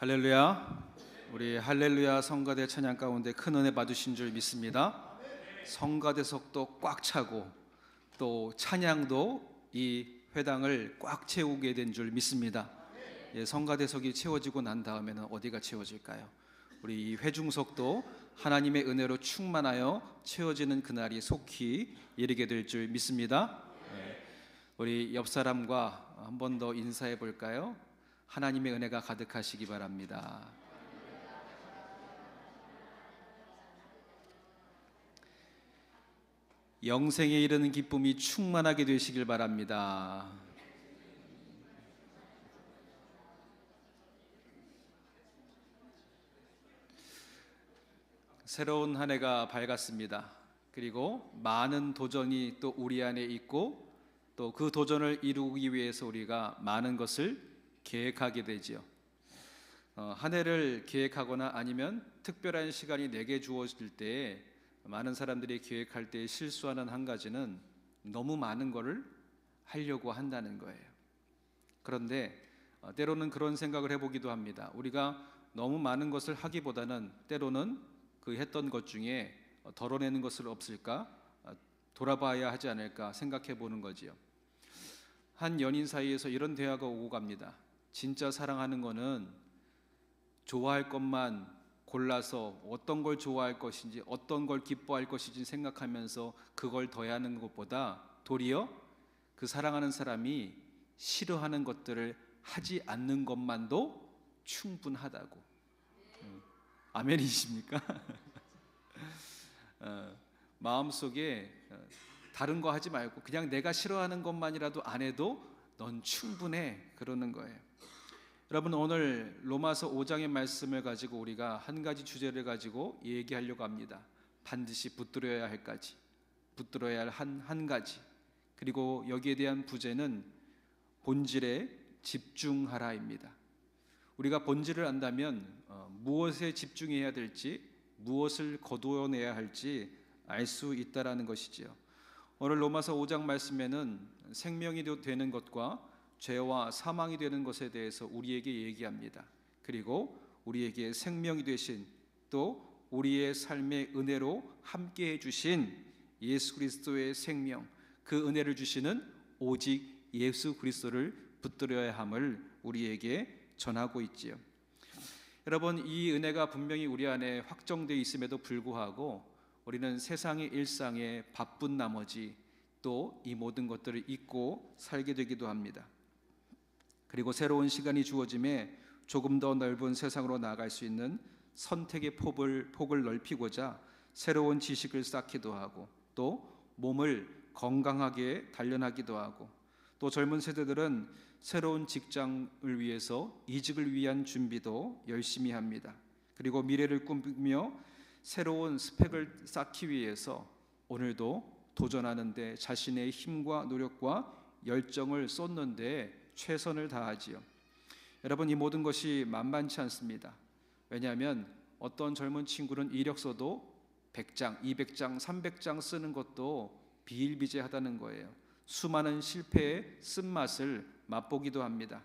할렐루야. 우리 할렐루야 성가대 찬양 가운데 큰 은혜 받으신 줄 믿습니다. 성가대석도 꽉 차고 또 찬양도 이 회당을 꽉 채우게 된 줄 믿습니다. 성가대석이 채워지고 난 다음에는 어디가 채워질까요? 우리 이 회중석도 하나님의 은혜로 충만하여 채워지는 그날이 속히 이르게 될 줄 믿습니다. 우리 옆 사람과 한 번 더 인사해 볼까요? 하나님의 은혜가 가득하시기 바랍니다. 영생에 이르는 기쁨이 충만하게 되시길 바랍니다. 새로운 한 해가 밝았습니다. 그리고 많은 도전이 또 우리 안에 있고 또 그 도전을 이루기 위해서 우리가 많은 것을 계획하게 되지요. 한 해를 계획하거나 아니면 특별한 시간이 내게 주어질 때 많은 사람들이 계획할 때 실수하는 한 가지는 너무 많은 것을 하려고 한다는 거예요. 그런데 때로는 그런 생각을 해보기도 합니다. 우리가 너무 많은 것을 하기보다는 때로는 그 했던 것 중에 덜어내는 것은 없을까 돌아봐야 하지 않을까 생각해 보는 거지요. 한 연인 사이에서 이런 대화가 오고 갑니다. 진짜 사랑하는 거는 좋아할 것만 골라서 어떤 걸 좋아할 것인지 어떤 걸 기뻐할 것인지 생각하면서 그걸 더해하는 것보다 도리어 그 사랑하는 사람이 싫어하는 것들을 하지 않는 것만도 충분하다고. 아멘이십니까? 마음속에 다른 거 하지 말고 그냥 내가 싫어하는 것만이라도 안 해도 넌 충분해 그러는 거예요. 여러분, 오늘 로마서 5장의 말씀을 가지고 우리가 한 가지 주제를 가지고 얘기하려고 합니다. 반드시 붙들어야 할 가지, 붙들어야 할 한 가지. 그리고 여기에 대한 부제는 본질에 집중하라입니다. 우리가 본질을 안다면 무엇에 집중해야 될지, 무엇을 거두어내야 할지 알 수 있다라는 것이지요. 오늘 로마서 5장 말씀에는 생명이 되는 것과 죄와 사망이 되는 것에 대해서 우리에게 얘기합니다. 그리고 우리에게 생명이 되신 또 우리의 삶의 은혜로 함께해 주신 예수 그리스도의 생명, 그 은혜를 주시는 오직 예수 그리스도를 붙들어야 함을 우리에게 전하고 있지요. 여러분, 이 은혜가 분명히 우리 안에 확정되어 있음에도 불구하고 우리는 세상의 일상에 바쁜 나머지 또 이 모든 것들을 잊고 살게 되기도 합니다. 그리고 새로운 시간이 주어짐에 조금 더 넓은 세상으로 나아갈 수 있는 선택의 폭을 넓히고자 새로운 지식을 쌓기도 하고 또 몸을 건강하게 단련하기도 하고 또 젊은 세대들은 새로운 직장을 위해서 이직을 위한 준비도 열심히 합니다. 그리고 미래를 꾸미며 새로운 스펙을 쌓기 위해서 오늘도 도전하는데 자신의 힘과 노력과 열정을 쏟는데 최선을 다하지요. 여러분, 이 모든 것이 만만치 않습니다. 왜냐하면 어떤 젊은 친구는 이력서도 100장, 200장, 300장 쓰는 것도 비일비재하다는 거예요. 수많은 실패의 쓴맛을 맛보기도 합니다.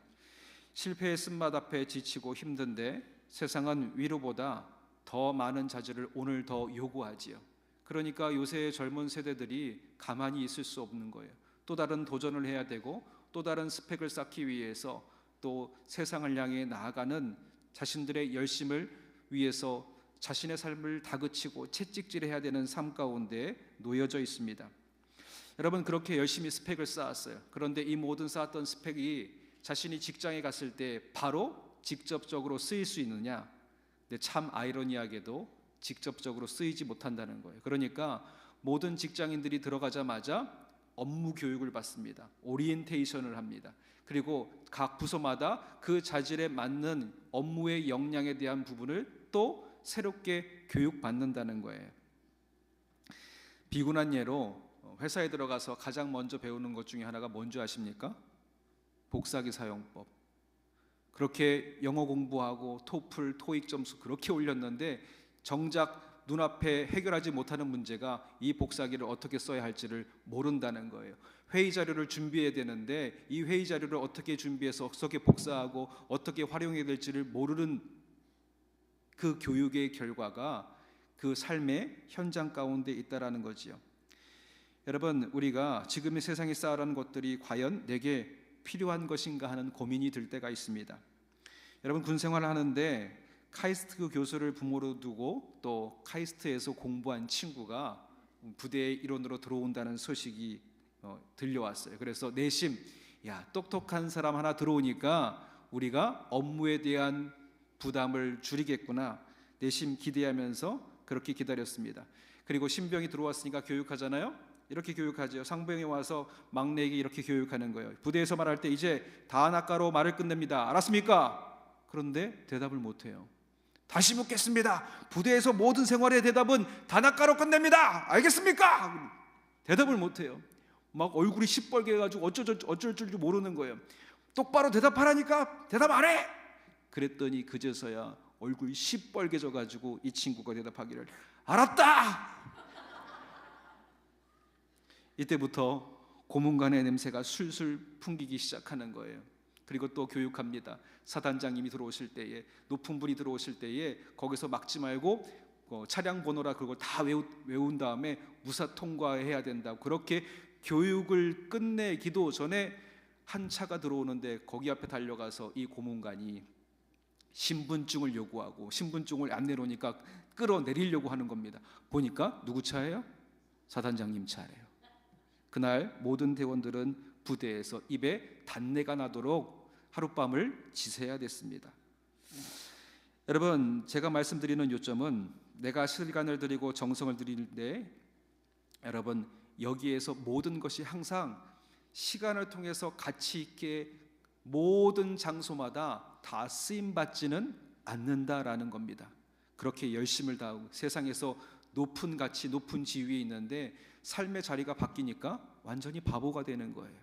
실패의 쓴맛 앞에 지치고 힘든데 세상은 위로보다 더 많은 자질을 오늘 더 요구하지요. 그러니까 요새의 젊은 세대들이 가만히 있을 수 없는 거예요. 또 다른 도전을 해야 되고 또 다른 스펙을 쌓기 위해서 또 세상을 향해 나아가는 자신들의 열심을 위해서 자신의 삶을 다그치고 채찍질해야 되는 삶 가운데 놓여져 있습니다. 여러분, 그렇게 열심히 스펙을 쌓았어요. 그런데 이 모든 쌓았던 스펙이 자신이 직장에 갔을 때 바로 직접적으로 쓰일 수 있느냐? 근데 참 아이러니하게도 직접적으로 쓰이지 못한다는 거예요. 그러니까 모든 직장인들이 들어가자마자 업무 교육을 받습니다. 오리엔테이션을 합니다. 그리고 각 부서마다 그 자질에 맞는 업무의 역량에 대한 부분을 또 새롭게 교육받는다는 거예요. 비군한 예로 회사에 들어가서 가장 먼저 배우는 것 중에 하나가 뭔지 아십니까? 복사기 사용법. 그렇게 영어 공부하고 토플, 토익 점수 그렇게 올렸는데 정작 눈앞에 해결하지 못하는 문제가 이 복사기를 어떻게 써야 할지를 모른다는 거예요. 회의 자료를 준비해야 되는데 이 회의 자료를 어떻게 준비해서 어떻게 복사하고 어떻게 활용해야 될지를 모르는 그 교육의 결과가 그 삶의 현장 가운데 있다라는 거지요. 여러분, 우리가 지금의 세상에 쌓아라는 것들이 과연 내게 필요한 것인가 하는 고민이 들 때가 있습니다. 여러분, 군 생활을 하는데 카이스트 교수를 부모로 두고 또 카이스트에서 공부한 친구가 부대의 일원으로 들어온다는 소식이 들려왔어요. 그래서 내심 똑똑한 사람 하나 들어오니까 우리가 업무에 대한 부담을 줄이겠구나 내심 기대하면서 그렇게 기다렸습니다. 그리고 신병이 들어왔으니까 교육하잖아요. 이렇게 교육하죠. 상병이 와서 막내에게 이렇게 교육하는 거예요. 부대에서 말할 때 이제 단아까로 말을 끝냅니다. 알았습니까? 그런데 대답을 못해요. 다시 묻겠습니다. 부대에서 모든 생활의 대답은 단아까로 끝냅니다. 알겠습니까? 대답을 못해요. 막 얼굴이 시뻘게 해가지고 어쩔 줄 모르는 거예요. 똑바로 대답하라니까 대답 안 해. 그랬더니 그제서야 얼굴이 시뻘개져 가지고 이 친구가 대답하기를 알았다. 이때부터 고문관의 냄새가 술술 풍기기 시작하는 거예요. 그리고 또 교육합니다. 사단장님이 들어오실 때에, 높은 분이 들어오실 때에 거기서 막지 말고 차량 번호라 그걸 다 외운 다음에 무사 통과해야 된다고 그렇게 교육을 끝내기도 전에 한 차가 들어오는데 거기 앞에 달려가서 이 고문관이 신분증을 요구하고 신분증을 안 내놓으니까 끌어내리려고 하는 겁니다. 보니까 누구 차예요? 사단장님 차예요. 그날 모든 대원들은 부대에서 입에 단내가 나도록 하룻밤을 지새야 됐습니다. 여러분, 제가 말씀드리는 요점은 내가 시간을 들이고 정성을 들이는데 여러분, 여기에서 모든 것이 항상 시간을 통해서 가치 있게 모든 장소마다 다 쓰임받지는 않는다라는 겁니다. 그렇게 열심을 다하고 세상에서 높은 가치, 높은 지위에 있는데 삶의 자리가 바뀌니까 완전히 바보가 되는 거예요.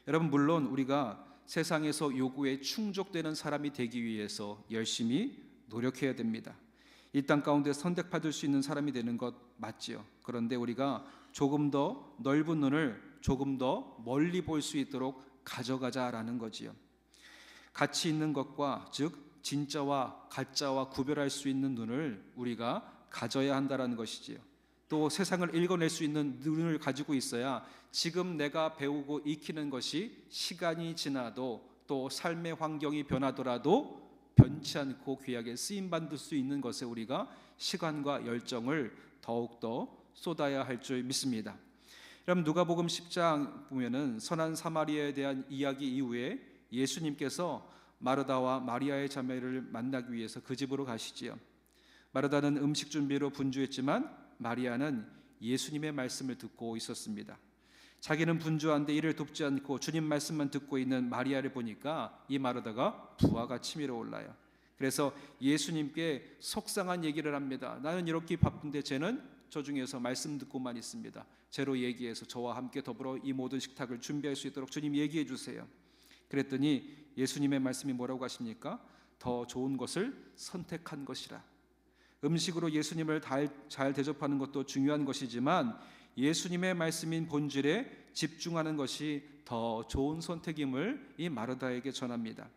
여러분, 물론 우리가 세상에서 요구에 충족되는 사람이 되기 위해서 열심히 노력해야 됩니다. 이 땅 가운데 선택받을 수 있는 사람이 되는 것 맞지요. 그런데 우리가 조금 더 넓은 눈을 조금 더 멀리 볼 수 있도록 가져가자라는 거지요. 가치 있는 것과 즉 진짜와 가짜와 구별할 수 있는 눈을 우리가 가져야 한다라는 것이지요. 또 세상을 읽어낼 수 있는 눈을 가지고 있어야 지금 내가 배우고 익히는 것이 시간이 지나도 또 삶의 환경이 변하더라도 변치 않고 귀하게 쓰임받을 수 있는 것에 우리가 시간과 열정을 더욱더 쏟아야 할 줄 믿습니다. 여러분, 누가복음 10장 보면은 선한 사마리아에 대한 이야기 이후에 예수님께서 마르다와 마리아의 자매를 만나기 위해서 그 집으로 가시지요. 마르다는 음식 준비로 분주했지만 마리아는 예수님의 말씀을 듣고 있었습니다. 자기는 분주한데 이를 돕지 않고 주님 말씀만 듣고 있는 마리아를 보니까 이 마르다가 부하가 치밀어 올라요. 그래서 예수님께 속상한 얘기를 합니다. 나는 이렇게 바쁜데 쟤는 저 중에서 말씀 듣고만 있습니다. 쟤로 얘기해서 저와 함께 더불어 이 모든 식탁을 준비할 수 있도록 주님 얘기해 주세요. 그랬더니 예수님의 말씀이 뭐라고 하십니까? 더 좋은 것을 선택한 것이라. 음식으로 예수님을 잘 대접하는 것도 중요한 것이지만 예수님의 말씀인 본질에 집중하는 것이 더 좋은 선택임을 이 마르다에게 전합니다.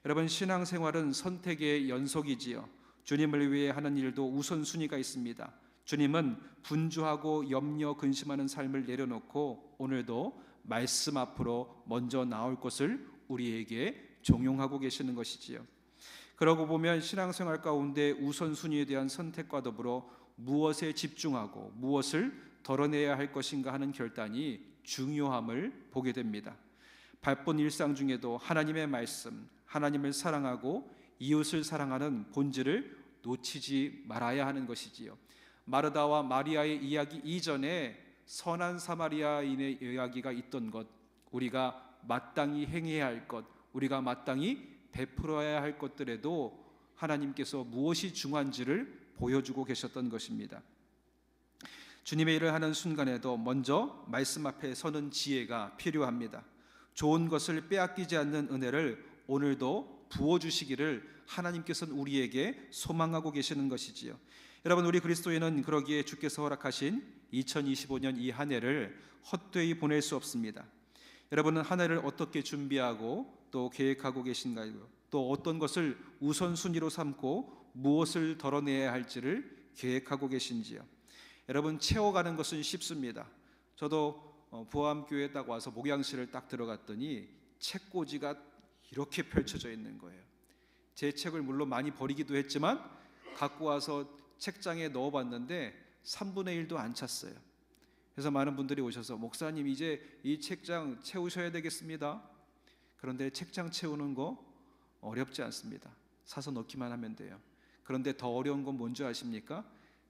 여러분, 신앙생활은 선택의 연속이지요. 주님을 위해 하는 일도 우선순위가 있습니다. 주님은 분주하고 염려 근심하는 삶을 내려놓고 오늘도 말씀 앞으로 먼저 나올 것을 우리에게 종용하고 계시는 것이지요. 그러고 보면 신앙생활 가운데 우선순위에 대한 선택과 더불어 무엇에 집중하고 무엇을 덜어내야 할 것인가 하는 결단이 중요함을 보게 됩니다. 바쁜 일상 중에도 하나님의 말씀, 하나님을 사랑하고 이웃을 사랑하는 본질을 놓치지 말아야 하는 것이지요. 마르다와 마리아의 이야기 이전에 선한 사마리아인의 이야기가 있던 것, 우리가 마땅히 행해야 할 것, 우리가 마땅히 베풀어야 할 것들에도 하나님께서 무엇이 중요한지를 보여주고 계셨던 것입니다. 주님의 일을 하는 순간에도 먼저 말씀 앞에 서는 지혜가 필요합니다. 좋은 것을 빼앗기지 않는 은혜를 오늘도 부어주시기를 하나님께서는 우리에게 소망하고 계시는 것이지요. 여러분, 우리 그리스도인은 그러기에 주께서 허락하신 2025년 이 한 해를 헛되이 보낼 수 없습니다. 여러분은 한 해를 어떻게 준비하고 또 계획하고 계신가요? 또 어떤 것을 우선순위로 삼고 무엇을 덜어내야 할지를 계획하고 계신지요? 여러분, 채워가는 것은 쉽습니다. 저도 부암교회에 딱 와서 목양실을 딱 들어갔더니 책꽂이가 이렇게 펼쳐져 있는 거예요. 제 책을 물론 많이 버리기도 했지만 갖고 와서 책장에 넣어봤는데 3분의 1도 안 찼어요. 그래서 많은 분들이 오셔서 목사님, 이제 이 책장 채우셔야 되겠습니다. 그런데 책장 채우는 거 어렵지 않습니다. 사서 넣기만 하면 돼요. 그런데 더 어려운 건 뭔지 아십니까?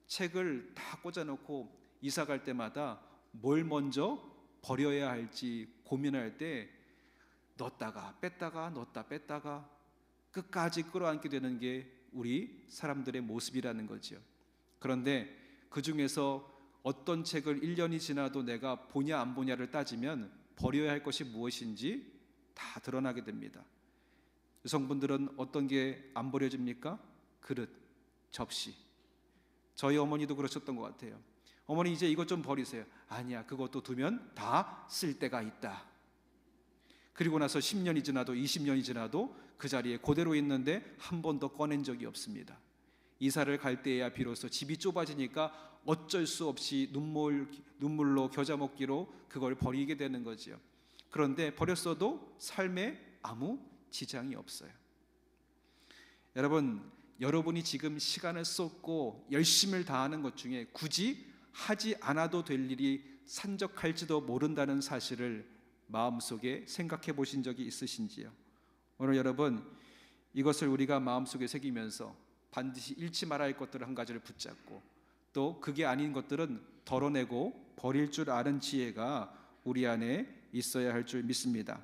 책을 다 꽂아놓고 이사 갈 때마다 뭘 먼저 버려야 할지 고민할 때 넣었다가 뺐다가 넣었다 뺐다가 끝까지 끌어안게 되는 게 우리 사람들의 모습이라는 거죠. 그런데 그 중에서 어떤 책을 1년이 지나도 내가 보냐 안 보냐를 따지면 버려야 할 것이 무엇인지 다 드러나게 됩니다. 여성분들은 어떤 게 안 버려집니까? 그릇, 접시. 저희 어머니도 그러셨던 것 같아요. 어머니, 이제 이것 좀 버리세요. 아니야, 그것도 두면 다 쓸 때가 있다. 그리고 나서 10년이 지나도 20년이 지나도 그 자리에 그대로 있는데 한 번도 꺼낸 적이 없습니다. 이사를 갈 때야 비로소 집이 좁아지니까 어쩔 수 없이 눈물로 겨자 먹기로 그걸 버리게 되는 거지요. 그런데 버렸어도 삶에 아무 지장이 없어요. 여러분이 지금 시간을 쏟고 열심을 다하는 것 중에 굳이 하지 않아도 될 일이 산적할지도 모른다는 사실을 마음속에 생각해 보신 적이 있으신지요? 오늘 여러분, 이것을 우리가 마음속에 새기면서 반드시 잃지 말아야 할 것들을 한 가지를 붙잡고 또 그게 아닌 것들은 덜어내고 버릴 줄 아는 지혜가 우리 안에 있어야 할 줄 믿습니다.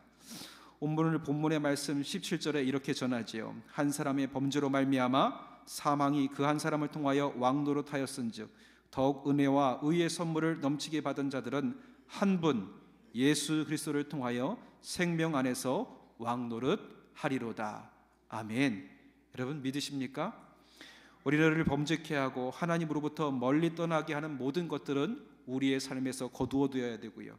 오늘 본문의 말씀 17절에 이렇게 전하지요. 한 사람의 범죄로 말미암아 사망이 그 한 사람을 통하여 왕노릇하였은즉 더욱 은혜와 의의 선물을 넘치게 받은 자들은 한 분 예수 그리스도를 통하여 생명 안에서 왕노릇하리로다. 아멘. 여러분, 믿으십니까? 우리를 범죄케 하고 하나님으로부터 멀리 떠나게 하는 모든 것들은 우리의 삶에서 거두어두어야 되고요.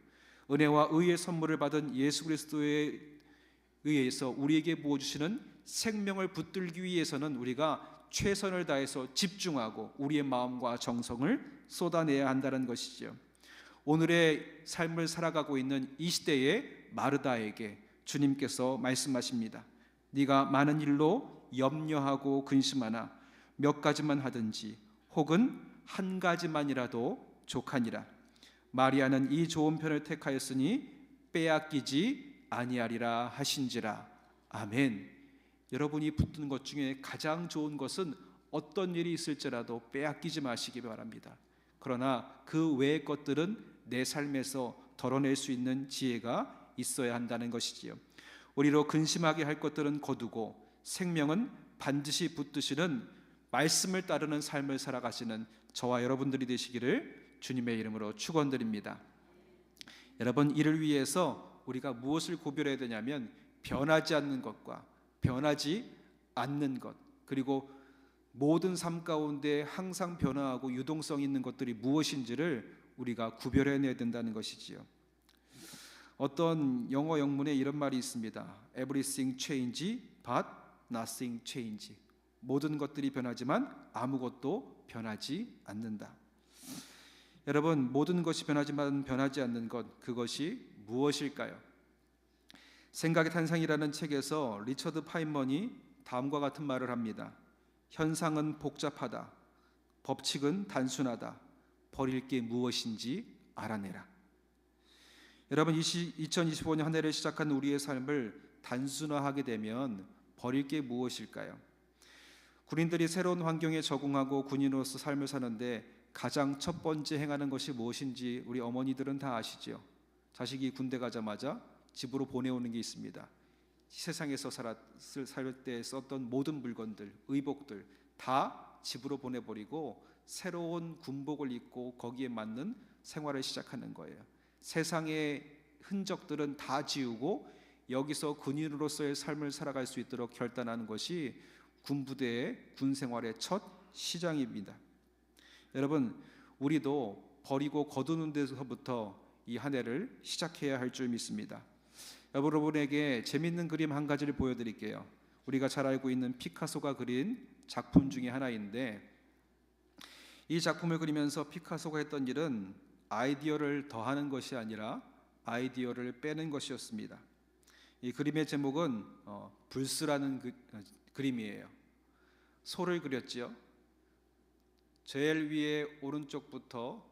은혜와 의의 선물을 받은 예수 그리스도에 의해서 우리에게 부어주시는 생명을 붙들기 위해서는 우리가 최선을 다해서 집중하고 우리의 마음과 정성을 쏟아내야 한다는 것이죠. 오늘의 삶을 살아가고 있는 이 시대의 마르다에게 주님께서 말씀하십니다. 네가 많은 일로 염려하고 근심하나 몇 가지만 하든지 혹은 한 가지만이라도 족하니라. 마리아는 이 좋은 편을 택하였으니 빼앗기지 아니하리라 하신지라. 아멘. 여러분이 붙든 것 중에 가장 좋은 것은 어떤 일이 있을지라도 빼앗기지 마시기 바랍니다. 그러나 그 외의 것들은 내 삶에서 덜어낼 수 있는 지혜가 있어야 한다는 것이지요. 우리로 근심하게 할 것들은 거두고 생명은 반드시 붙드시는 말씀을 따르는 삶을 살아가시는 저와 여러분들이 되시기를 주님의 이름으로 축원드립니다. 여러분, 이를 위해서 우리가 무엇을 구별해야 되냐면 변하지 않는 것과 변하지 않는 것, 그리고 모든 삶 가운데 항상 변화하고 유동성 있는 것들이 무엇인지를 우리가 구별해내야 된다는 것이지요. 어떤 영어 영문에 이런 말이 있습니다. Everything change but nothing change. 모든 것들이 변하지만 아무것도 변하지 않는다. 여러분, 모든 것이 변하지만 변하지 않는 것, 그것이 무엇일까요? 생각의 탄생이라는 책에서 리처드 파인먼이 다음과 같은 말을 합니다. 현상은 복잡하다. 법칙은 단순하다. 버릴 게 무엇인지 알아내라. 여러분, 2025년 한 해를 시작한 우리의 삶을 단순화하게 되면 버릴 게 무엇일까요? 군인들이 새로운 환경에 적응하고 군인으로서 삶을 사는데 가장 첫 번째 행하는 것이 무엇인지 우리 어머니들은 다 아시죠? 자식이 군대 가자마자 집으로 보내오는 게 있습니다. 세상에서 살 때 썼던 모든 물건들, 의복들 다 집으로 보내버리고 새로운 군복을 입고 거기에 맞는 생활을 시작하는 거예요. 세상의 흔적들은 다 지우고 여기서 군인으로서의 삶을 살아갈 수 있도록 결단하는 것이 군부대의 군 생활의 첫 시작입니다. 여러분, 우리도 버리고 거두는 데서부터 이 한 해를 시작해야 할 줄 믿습니다. 여러분에게 재밌는 그림 한 가지를 보여드릴게요. 우리가 잘 알고 있는 피카소가 그린 작품 중에 하나인데, 이 작품을 그리면서 피카소가 했던 일은 아이디어를 더하는 것이 아니라 아이디어를 빼는 것이었습니다. 이 그림의 제목은 불스라는 그림이에요. 소를 그렸지요. 제일 위에 오른쪽부터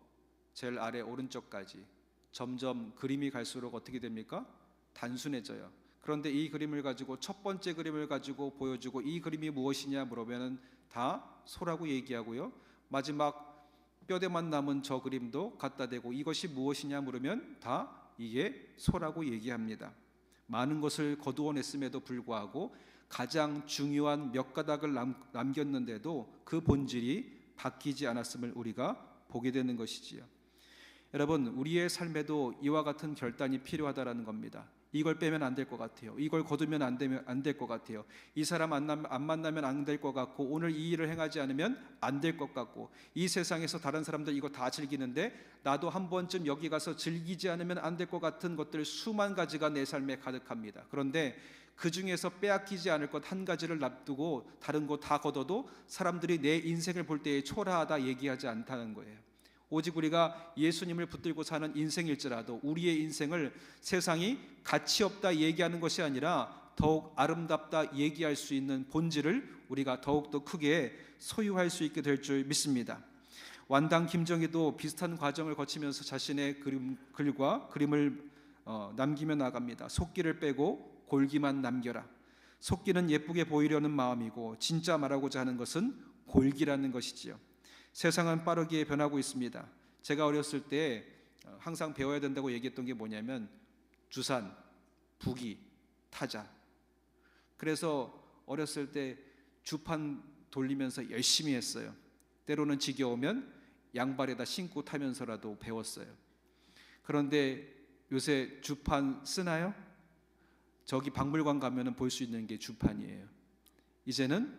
제일 아래 오른쪽까지 점점 그림이 갈수록 어떻게 됩니까? 단순해져요. 그런데 이 그림을 가지고 첫 번째 그림을 가지고 보여주고 이 그림이 무엇이냐 물으면 다 소라고 얘기하고요. 마지막 뼈대만 남은 저 그림도 갖다 대고 이것이 무엇이냐 물으면 다 이게 소라고 얘기합니다. 많은 것을 거두어냈음에도 불구하고 가장 중요한 몇 가닥을 남겼는데도 그 본질이 바뀌지 않았음을 우리가 보게 되는 것이지요. 여러분, 우리의 삶에도 이와 같은 결단이 필요하다라는 겁니다. 이걸 빼면 안 될 것 같아요. 이걸 거두면 안 될 것 같아요. 이 사람 안 만나면 안 될 것 같고, 오늘 이 일을 행하지 않으면 안 될 것 같고, 이 세상에서 다른 사람들 이거 다 즐기는데 나도 한 번쯤 여기 가서 즐기지 않으면 안 될 것 같은 것들 수만 가지가 내 삶에 가득합니다. 그런데 그 중에서 빼앗기지 않을 것 한 가지를 놔두고 다른 거 다 걷어도 사람들이 내 인생을 볼 때에 초라하다 얘기하지 않다는 거예요. 오직 우리가 예수님을 붙들고 사는 인생일지라도 우리의 인생을 세상이 가치 없다 얘기하는 것이 아니라 더욱 아름답다 얘기할 수 있는 본질을 우리가 더욱더 크게 소유할 수 있게 될 줄 믿습니다. 완당 김정희도 비슷한 과정을 거치면서 자신의 글과 그림을 남기며 나갑니다. 속기를 빼고 골기만 남겨라. 속기는 예쁘게 보이려는 마음이고 진짜 말하고자 하는 것은 골기라는 것이지요. 세상은 빠르게 변하고 있습니다. 제가 어렸을 때 항상 배워야 된다고 얘기했던 게 뭐냐면 주산, 부기, 타자. 그래서 어렸을 때 주판 돌리면서 열심히 했어요. 때로는 지겨우면 양발에다 신고 타면서라도 배웠어요. 그런데 요새 주판 쓰나요? 저기 박물관 가면은 볼 수 있는 게 주판이에요. 이제는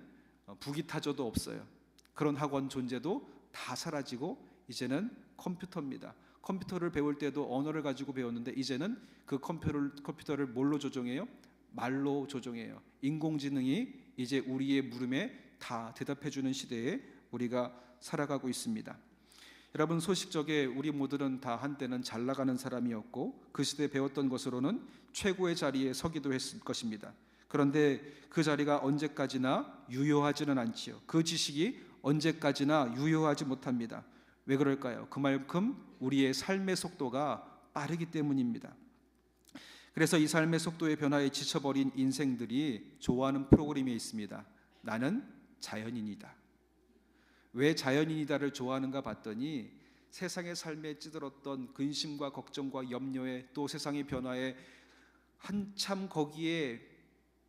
부기타저도 없어요. 그런 학원 존재도 다 사라지고 이제는 컴퓨터입니다. 컴퓨터를 배울 때도 언어를 가지고 배웠는데 이제는 그 컴퓨터를 뭘로 조종해요? 말로 조종해요. 인공지능이 이제 우리의 물음에 다 대답해주는 시대에 우리가 살아가고 있습니다. 여러분, 소식적에 우리 모두는 다 한때는 잘 나가는 사람이었고 그 시대에 배웠던 것으로는 최고의 자리에 서기도 했을 것입니다. 그런데 그 자리가 언제까지나 유효하지는 않지요. 그 지식이 언제까지나 유효하지 못합니다. 왜 그럴까요? 그만큼 우리의 삶의 속도가 빠르기 때문입니다. 그래서 이 삶의 속도의 변화에 지쳐버린 인생들이 좋아하는 프로그램이 있습니다. 나는 자연인이다. 왜 자연인이다를 좋아하는가 봤더니 세상의 삶에 찌들었던 근심과 걱정과 염려에 또 세상의 변화에 한참 거기에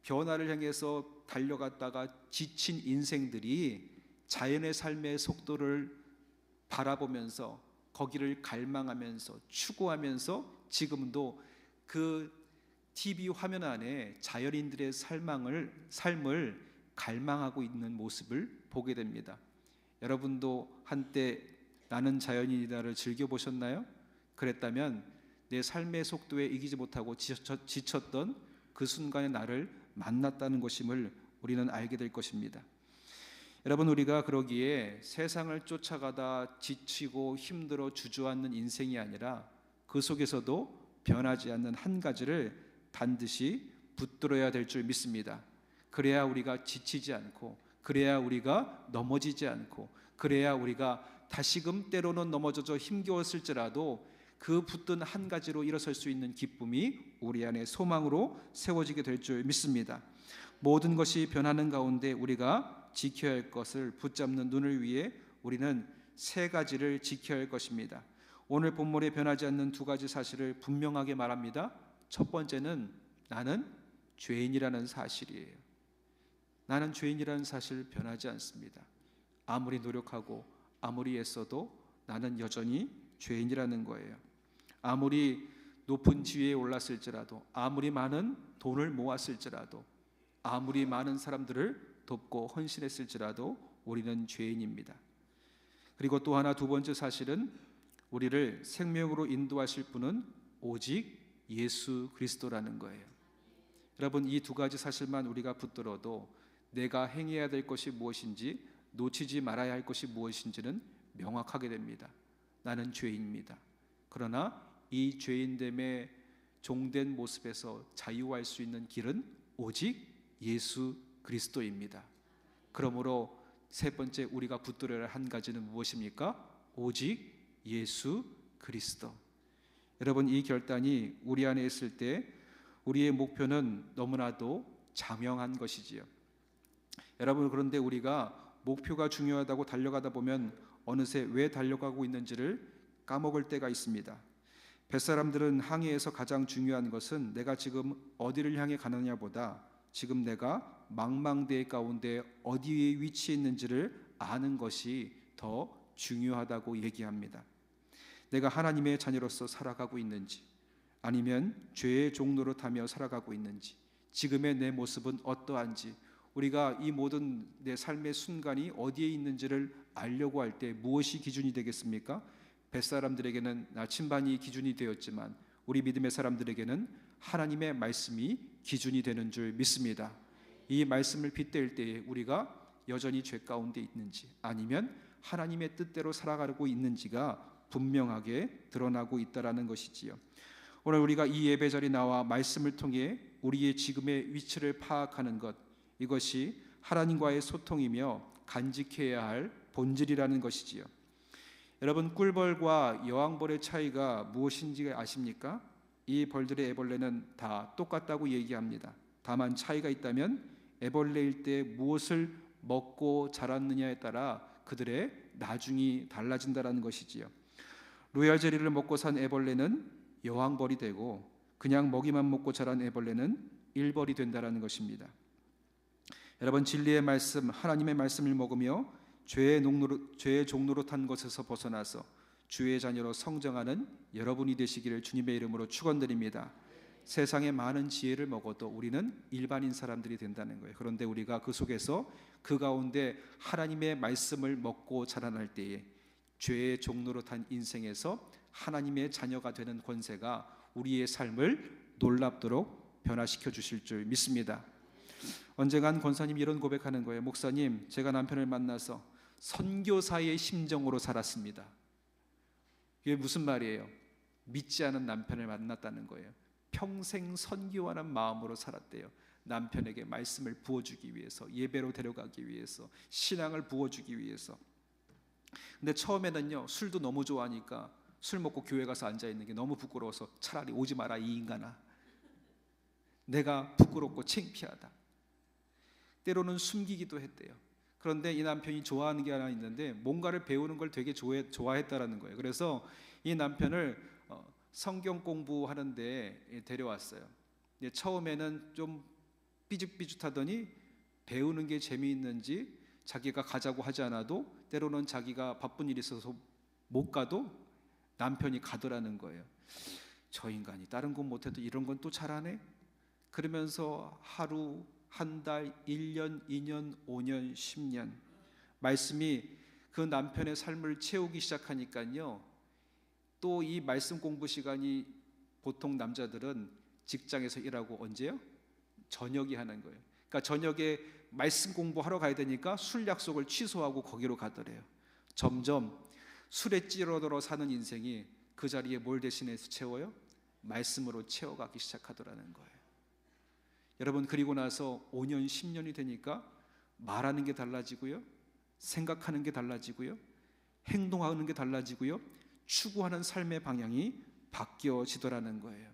변화를 향해서 달려갔다가 지친 인생들이 자연의 삶의 속도를 바라보면서 거기를 갈망하면서 추구하면서 지금도 그 TV 화면 안에 자연인들의 삶을 갈망하고 있는 모습을 보게 됩니다. 여러분도 한때 나는 자연인이다를 즐겨보셨나요? 그랬다면 내 삶의 속도에 이기지 못하고 지쳤던 그 순간의 나를 만났다는 것임을 우리는 알게 될 것입니다. 여러분, 우리가 그러기에 세상을 쫓아가다 지치고 힘들어 주저앉는 인생이 아니라 그 속에서도 변하지 않는 한 가지를 반드시 붙들어야 될 줄 믿습니다. 그래야 우리가 지치지 않고, 그래야 우리가 넘어지지 않고, 그래야 우리가 다시금 때로는 넘어져서 힘겨웠을지라도 그 붙든 한 가지로 일어설 수 있는 기쁨이 우리 안에 소망으로 세워지게 될 줄 믿습니다. 모든 것이 변하는 가운데 우리가 지켜야 할 것을 붙잡는 눈을 위해 우리는 세 가지를 지켜야 할 것입니다. 오늘 본문에 변하지 않는 두 가지 사실을 분명하게 말합니다. 첫 번째는 나는 죄인이라는 사실이에요. 나는 죄인이라는 사실 변하지 않습니다. 아무리 노력하고 아무리 애써도 나는 여전히 죄인이라는 거예요. 아무리 높은 지위에 올랐을지라도, 아무리 많은 돈을 모았을지라도, 아무리 많은 사람들을 돕고 헌신했을지라도 우리는 죄인입니다. 그리고 또 하나, 두 번째 사실은 우리를 생명으로 인도하실 분은 오직 예수 그리스도라는 거예요. 여러분, 이 두 가지 사실만 우리가 붙들어도 내가 행해야 될 것이 무엇인지, 놓치지 말아야 할 것이 무엇인지는 명확하게 됩니다. 나는 죄인입니다. 그러나 이 죄인됨의 종된 모습에서 자유할 수 있는 길은 오직 예수 그리스도입니다. 그러므로 세 번째 우리가 붙들어야 할 한 가지는 무엇입니까? 오직 예수 그리스도. 여러분, 이 결단이 우리 안에 있을 때 우리의 목표는 너무나도 장명한 것이지요. 여러분, 그런데 우리가 목표가 중요하다고 달려가다 보면 어느새 왜 달려가고 있는지를 까먹을 때가 있습니다. 뱃사람들은 항해에서 가장 중요한 것은 내가 지금 어디를 향해 가느냐보다 지금 내가 망망대해 가운데 어디에 위치해 있는지를 아는 것이 더 중요하다고 얘기합니다. 내가 하나님의 자녀로서 살아가고 있는지, 아니면 죄의 종노릇하며 살아가고 있는지, 지금의 내 모습은 어떠한지, 우리가 이 모든 내 삶의 순간이 어디에 있는지를 알려고 할 때 무엇이 기준이 되겠습니까? 뱃사람들에게는 나침반이 기준이 되었지만 우리 믿음의 사람들에게는 하나님의 말씀이 기준이 되는 줄 믿습니다. 이 말씀을 빗댈 때에 우리가 여전히 죄 가운데 있는지, 아니면 하나님의 뜻대로 살아가고 있는지가 분명하게 드러나고 있다라는 것이지요. 오늘 우리가 이 예배 자리에 나와 말씀을 통해 우리의 지금의 위치를 파악하는 것, 이것이 하나님과의 소통이며 간직해야 할 본질이라는 것이지요. 여러분, 꿀벌과 여왕벌의 차이가 무엇인지 아십니까? 이 벌들의 애벌레는 다 똑같다고 얘기합니다. 다만 차이가 있다면 애벌레일 때 무엇을 먹고 자랐느냐에 따라 그들의 나중이 달라진다는 것이지요. 로얄 제리를 먹고 산 애벌레는 여왕벌이 되고 그냥 먹이만 먹고 자란 애벌레는 일벌이 된다는 것입니다. 여러분, 진리의 말씀, 하나님의 말씀을 먹으며 죄의 종노릇한 것에서 벗어나서 주의 자녀로 성장하는 여러분이 되시기를 주님의 이름으로 축원드립니다. 세상의 많은 지혜를 먹어도 우리는 일반인 사람들이 된다는 거예요. 그런데 우리가 그 속에서 그 가운데 하나님의 말씀을 먹고 자라날 때에 죄의 종노릇한 인생에서 하나님의 자녀가 되는 권세가 우리의 삶을 놀랍도록 변화시켜 주실 줄 믿습니다. 언젠가 한 권사님이 이런 고백하는 거예요. 목사님, 제가 남편을 만나서 선교사의 심정으로 살았습니다. 이게 무슨 말이에요? 믿지 않은 남편을 만났다는 거예요. 평생 선교하는 마음으로 살았대요. 남편에게 말씀을 부어주기 위해서, 예배로 데려가기 위해서, 신앙을 부어주기 위해서. 근데 처음에는요, 술도 너무 좋아하니까 술 먹고 교회 가서 앉아있는 게 너무 부끄러워서 차라리 오지 마라 이 인간아, 내가 부끄럽고 창피하다. 때로는 숨기기도 했대요. 그런데 이 남편이 좋아하는 게 하나 있는데 뭔가를 배우는 걸 되게 좋아했다라는 거예요. 그래서 이 남편을 성경 공부하는데 데려왔어요. 처음에는 좀 삐죽삐죽하더니 배우는 게 재미있는지 자기가 가자고 하지 않아도 때로는 자기가 바쁜 일이 있어서 못 가도 남편이 가더라는 거예요. 저 인간이 다른 건 못해도 이런 건 또 잘하네? 그러면서 하루, 한 달, 1년, 2년, 5년, 10년 말씀이 그 남편의 삶을 채우기 시작하니까요, 또 이 말씀 공부 시간이 보통 남자들은 직장에서 일하고 언제요? 저녁에 하는 거예요. 그러니까 저녁에 말씀 공부하러 가야 되니까 술 약속을 취소하고 거기로 가더래요. 점점 술에 찌들어 사는 인생이 그 자리에 뭘 대신해서 채워요? 말씀으로 채워가기 시작하더라는 거예요. 여러분, 그리고 나서 5년, 10년이 되니까 말하는 게 달라지고요, 생각하는 게 달라지고요, 행동하는 게 달라지고요, 추구하는 삶의 방향이 바뀌어지더라는 거예요.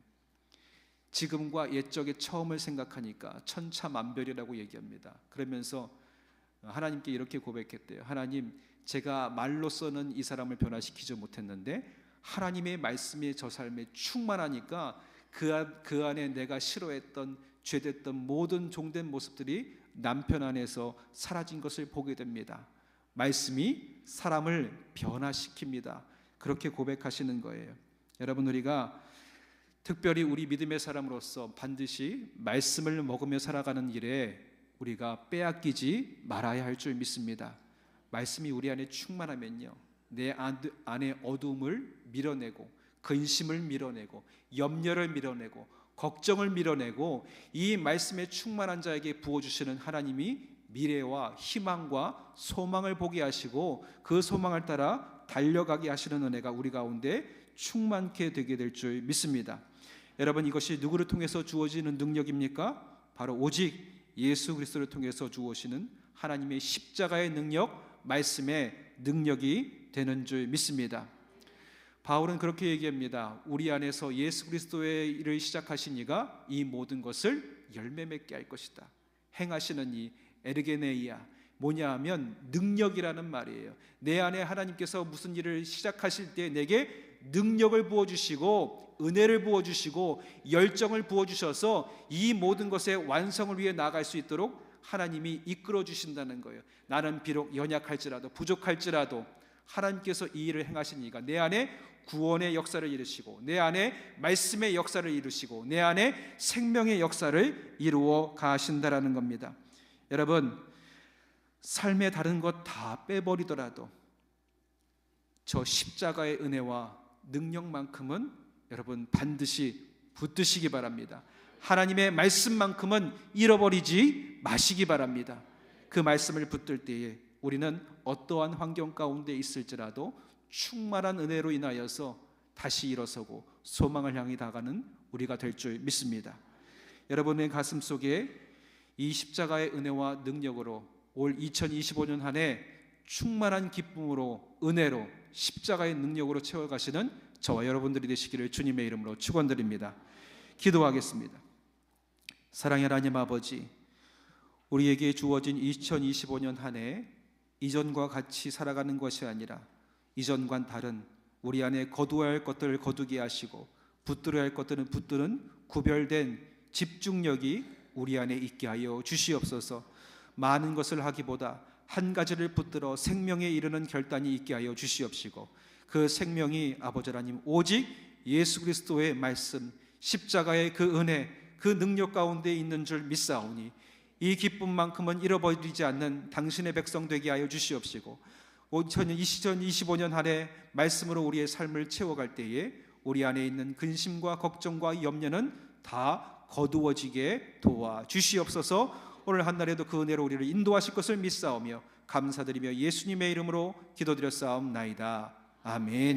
지금과 옛적의 처음을 생각하니까 천차만별이라고 얘기합니다. 그러면서 하나님께 이렇게 고백했대요. 하나님, 제가 말로서는 이 사람을 변화시키지 못했는데 하나님의 말씀이 저 삶에 충만하니까 그 안에 내가 싫어했던, 죄됐던 모든 종된 모습들이 남편 안에서 사라진 것을 보게 됩니다. 말씀이 사람을 변화시킵니다. 그렇게 고백하시는 거예요. 여러분, 우리가 특별히 우리 믿음의 사람으로서 반드시 말씀을 먹으며 살아가는 일에 우리가 빼앗기지 말아야 할 줄 믿습니다. 말씀이 우리 안에 충만하면요, 내 안에 어둠을 밀어내고 근심을 밀어내고 염려를 밀어내고 걱정을 밀어내고 이 말씀에 충만한 자에게 부어주시는 하나님이 미래와 희망과 소망을 보게 하시고 그 소망을 따라 달려가게 하시는 은혜가 우리 가운데 충만케 되게 될 줄 믿습니다. 여러분, 이것이 누구를 통해서 주어지는 능력입니까? 바로 오직 예수 그리스도를 통해서 주어지는 하나님의 십자가의 능력, 말씀의 능력이 되는 줄 믿습니다. 바울은 그렇게 얘기합니다. 우리 안에서 예수 그리스도의 일을 시작하신 이가 이 모든 것을 열매 맺게 할 것이다. 행하시는 이 에르게네이아, 뭐냐 하면 능력이라는 말이에요. 내 안에 하나님께서 무슨 일을 시작하실 때 내게 능력을 부어주시고 은혜를 부어주시고 열정을 부어주셔서 이 모든 것의 완성을 위해 나아갈 수 있도록 하나님이 이끌어 주신다는 거예요. 나는 비록 연약할지라도 부족할지라도 하나님께서 이 일을 행하신 이가 내 안에 구원의 역사를 이루시고 내 안에 말씀의 역사를 이루시고 내 안에 생명의 역사를 이루어 가신다라는 겁니다. 여러분, 삶의 다른 것 다 빼버리더라도 저 십자가의 은혜와 능력만큼은 여러분 반드시 붙드시기 바랍니다. 하나님의 말씀만큼은 잃어버리지 마시기 바랍니다. 그 말씀을 붙들 때에 우리는 어떠한 환경 가운데 있을지라도 충만한 은혜로 인하여서 다시 일어서고 소망을 향해 나가는 우리가 될 줄 믿습니다. 여러분의 가슴 속에 이 십자가의 은혜와 능력으로 올 2025년 한 해 충만한 기쁨으로 은혜로 십자가의 능력으로 채워가시는 저와 여러분들이 되시기를 주님의 이름으로 축원드립니다. 기도하겠습니다. 사랑의 하나님 아버지, 우리에게 주어진 2025년 한 해 이전과 같이 살아가는 것이 아니라 이전과는 다른 우리 안에 거두어야 할 것들을 거두게 하시고 붙들어야 할 것들은 붙드는 구별된 집중력이 우리 안에 있게 하여 주시옵소서. 많은 것을 하기보다 한 가지를 붙들어 생명에 이르는 결단이 있게 하여 주시옵시고 그 생명이 아버지 하나님 오직 예수 그리스도의 말씀 십자가의 그 은혜 그 능력 가운데 있는 줄 믿사오니 이 기쁨만큼은 잃어버리지 않는 당신의 백성 되게 하여 주시옵시고 2025년 한 해 말씀으로 우리의 삶을 채워갈 때에 우리 안에 있는 근심과 걱정과 염려는 다 거두어지게 도와주시옵소서. 오늘 한날에도 그 은혜로 우리를 인도하실 것을 믿사오며 감사드리며 예수님의 이름으로 기도드렸사옵나이다. 아멘.